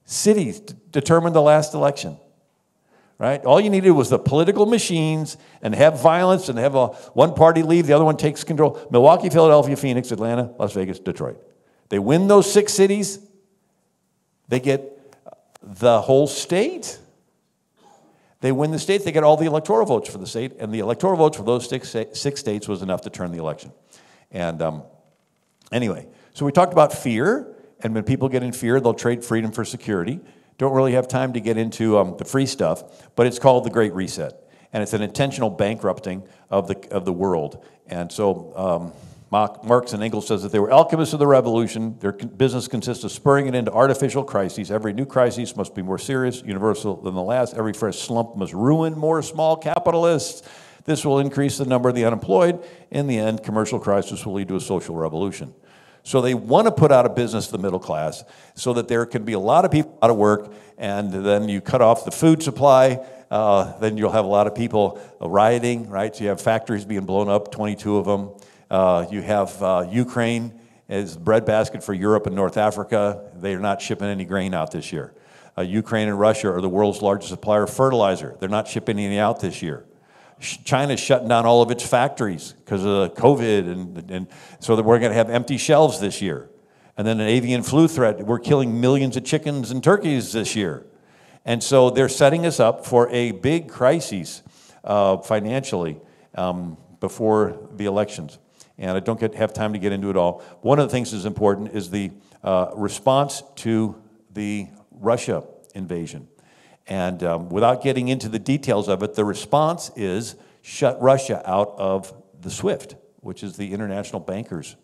cities determined the last election? Right? All you needed was the political machines and have violence and have one party leave, the other one takes control. Milwaukee, Philadelphia, Phoenix, Atlanta, Las Vegas, Detroit. They win those 6 cities, they get the whole state. They win the states, they get all the electoral votes for the state, and the electoral votes for those 6 states was enough to turn the election. And anyway, so we talked about fear, and when people get in fear, they'll trade freedom for security. Don't really have time to get into the free stuff, but it's called the Great Reset, and it's an intentional bankrupting of the world. And so Marx and Engels says that they were alchemists of the revolution. Their business consists of spurring it into artificial crises. Every new crisis must be more serious, universal than the last. Every fresh slump must ruin more small capitalists. This will increase the number of the unemployed. In the end, commercial crisis will lead to a social revolution. So they want to put out of business the middle class so that there can be a lot of people out of work, and then you cut off the food supply, then you'll have a lot of people rioting, right? So you have factories being blown up, 22 of them. You have Ukraine as breadbasket for Europe and North Africa. They are not shipping any grain out this year. Ukraine and Russia are the world's largest supplier of fertilizer. They're not shipping any out this year. China's shutting down all of its factories because of COVID, and so that we're going to have empty shelves this year. And then an avian flu threat. We're killing millions of chickens and turkeys this year. And so they're setting us up for a big crisis financially before the elections. And I don't have time to get into it all. One of the things that's important is the response to the Russia invasion. And without getting into the details of it, the response is shut Russia out of the SWIFT, which is the international bankers'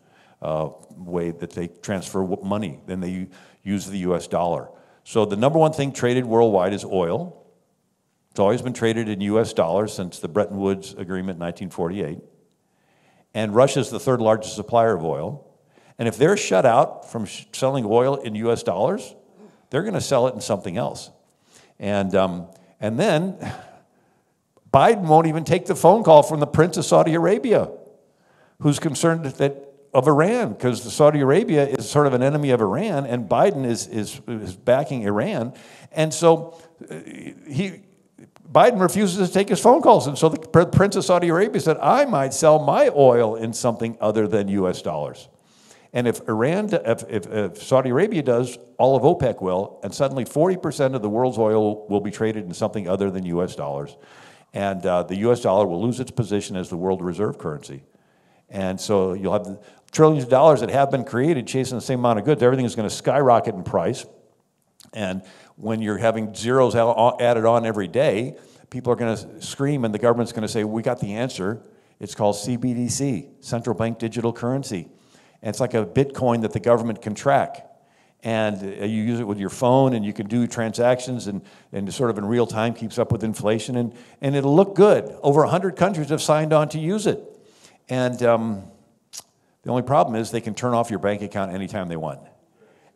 way that they transfer money. Then they use the US dollar. So the number one thing traded worldwide is oil. It's always been traded in US dollars since the Bretton Woods Agreement in 1948. And Russia's the 3rd largest supplier of oil. And if they're shut out from selling oil in US dollars, they're going to sell it in something else. And then Biden won't even take the phone call from the Prince of Saudi Arabia, who's concerned of Iran, because Saudi Arabia is sort of an enemy of Iran, and Biden is backing Iran. And so Biden refuses to take his phone calls. And so the Prince of Saudi Arabia said, I might sell my oil in something other than US dollars. And if Saudi Arabia does, all of OPEC will, and suddenly 40% of the world's oil will be traded in something other than US dollars. And the US dollar will lose its position as the world reserve currency. And so you'll have trillions of dollars that have been created chasing the same amount of goods. Everything is going to skyrocket in price. And when you're having zeros added on every day, people are going to scream, and the government's going to say, we got the answer. It's called CBDC, Central Bank Digital Currency. And it's like a Bitcoin that the government can track. And you use it with your phone, and you can do transactions, and sort of in real time keeps up with inflation. And it'll look good. Over 100 countries have signed on to use it. And the only problem is they can turn off your bank account anytime they want.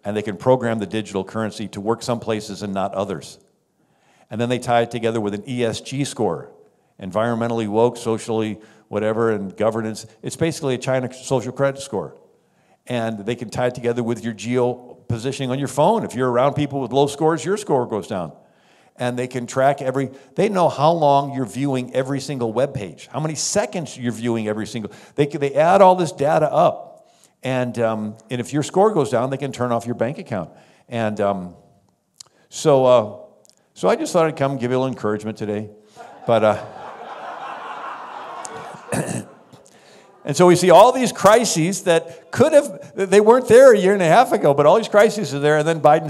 And they can program the digital currency to work some places and not others. And then they tie it together with an ESG score, environmentally woke, socially whatever, and governance. It's basically a China social credit score. And they can tie it together with your geo positioning on your phone. If you're around people with low scores, your score goes down. And they can track they know how long you're viewing every single web page, how many seconds you're viewing every single, they add all this data up. And if your score goes down, they can turn off your bank account. And so I just thought I'd come give you a little encouragement today. But And so we see all these crises that they weren't there a year and a half ago, but all these crises are there. And then Biden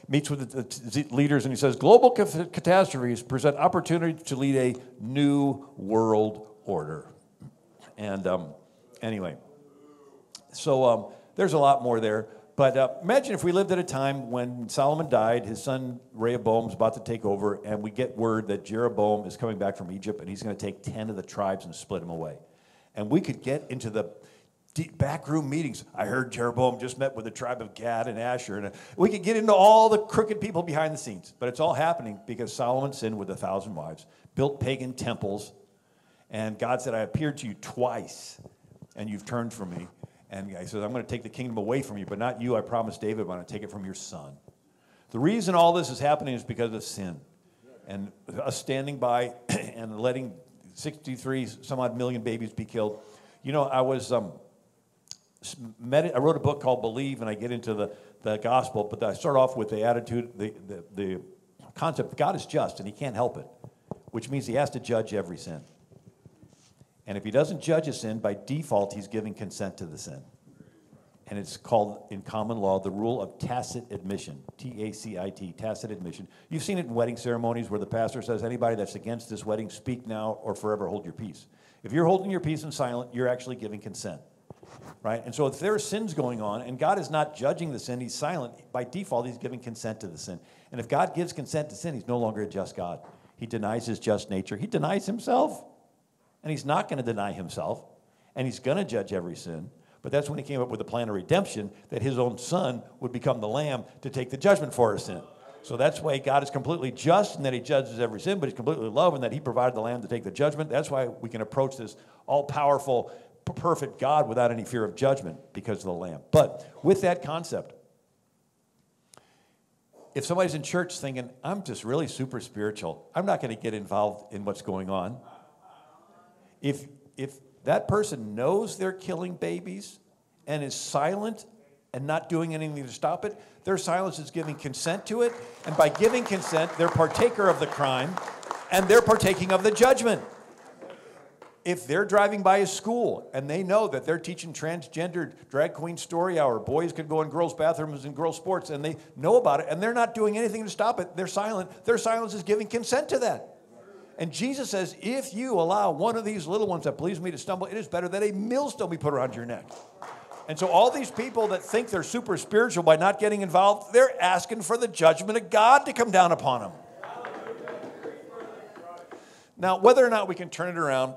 meets with the leaders, and he says, global catastrophes present opportunity to lead a new world order. And anyway, so there's a lot more there. But imagine if we lived at a time when Solomon died, his son Rehoboam is about to take over, and we get word that Jeroboam is coming back from Egypt, and he's going to take 10 of the tribes and split them away. And we could get into the backroom meetings. I heard Jeroboam just met with the tribe of Gad and Asher. And we could get into all the crooked people behind the scenes. But it's all happening because Solomon sinned with 1,000 wives, built pagan temples, and God said, I appeared to you twice, and you've turned from me. And he says, I'm going to take the kingdom away from you, but not you. I promised David, I'm going to take it from your son. The reason all this is happening is because of sin. And us standing by and letting 63 some odd million babies be killed. You know, I wrote a book called Believe, and I get into the gospel, but I start off with the attitude, the concept, God is just, and he can't help it, which means he has to judge every sin. And if he doesn't judge a sin, by default, he's giving consent to the sin. And it's called, in common law, the rule of tacit admission, T-A-C-I-T, tacit admission. You've seen it in wedding ceremonies where the pastor says, anybody that's against this wedding, speak now or forever hold your peace. If you're holding your peace and silent, you're actually giving consent, right? And so if there are sins going on, and God is not judging the sin, he's silent, by default, he's giving consent to the sin. And if God gives consent to sin, he's no longer a just God. He denies his just nature. He denies himself. And he's not going to deny himself, and he's going to judge every sin. But that's when he came up with the plan of redemption, that his own son would become the lamb to take the judgment for our sin. So that's why God is completely just in that he judges every sin, but he's completely love in that he provided the lamb to take the judgment. That's why we can approach this all-powerful, perfect God without any fear of judgment because of the lamb. But with that concept, if somebody's in church thinking, I'm just really super spiritual, I'm not going to get involved in what's going on. If that person knows they're killing babies and is silent and not doing anything to stop it, their silence is giving consent to it. And by giving consent, they're partaker of the crime and they're partaking of the judgment. If they're driving by a school and they know that they're teaching transgendered drag queen story hour, boys can go in girls' bathrooms and girls' sports, and they know about it and they're not doing anything to stop it, they're silent. Their silence is giving consent to that. And Jesus says, if you allow one of these little ones that please me to stumble, it is better that a millstone be put around your neck. And so all these people that think they're super spiritual by not getting involved, they're asking for the judgment of God to come down upon them. Now, whether or not we can turn it around,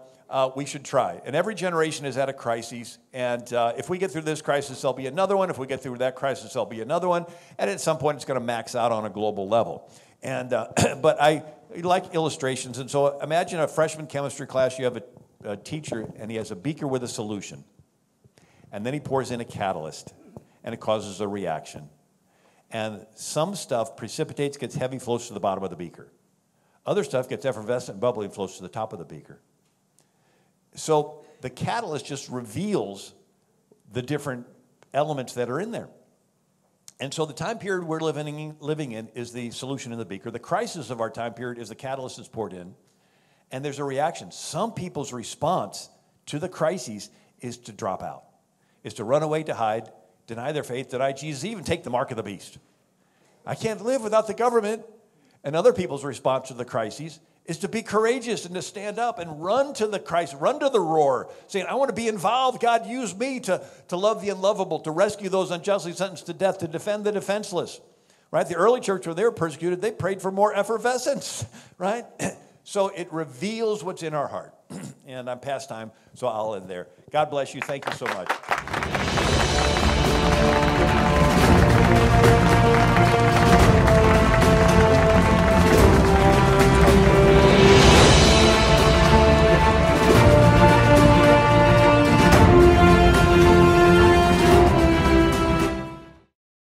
we should try. And every generation has had a crisis. And if we get through this crisis, there'll be another one. If we get through that crisis, there'll be another one. And at some point, it's going to max out on a global level. And but I like illustrations. And so imagine a freshman chemistry class. You have a teacher, and he has a beaker with a solution. And then he pours in a catalyst, and it causes a reaction. And some stuff precipitates, gets heavy, flows to the bottom of the beaker. Other stuff gets effervescent and bubbly and flows to the top of the beaker. So the catalyst just reveals the different elements that are in there. And so the time period we're living in is the solution in the beaker. The crisis of our time period is the catalyst that's poured in. And there's a reaction. Some people's response to the crises is to drop out, is to run away, to hide, deny their faith, deny Jesus, even take the mark of the beast. I can't live without the government. And other people's response to the crises is to be courageous and to stand up and run to the crisis, run to the roar, saying, I want to be involved. God, use me to love the unlovable, to rescue those unjustly sentenced to death, to defend the defenseless. Right? The early church, when they were persecuted, they prayed for more effervescence. Right? So it reveals what's in our heart. And I'm past time, so I'll end there. God bless you. Thank you so much.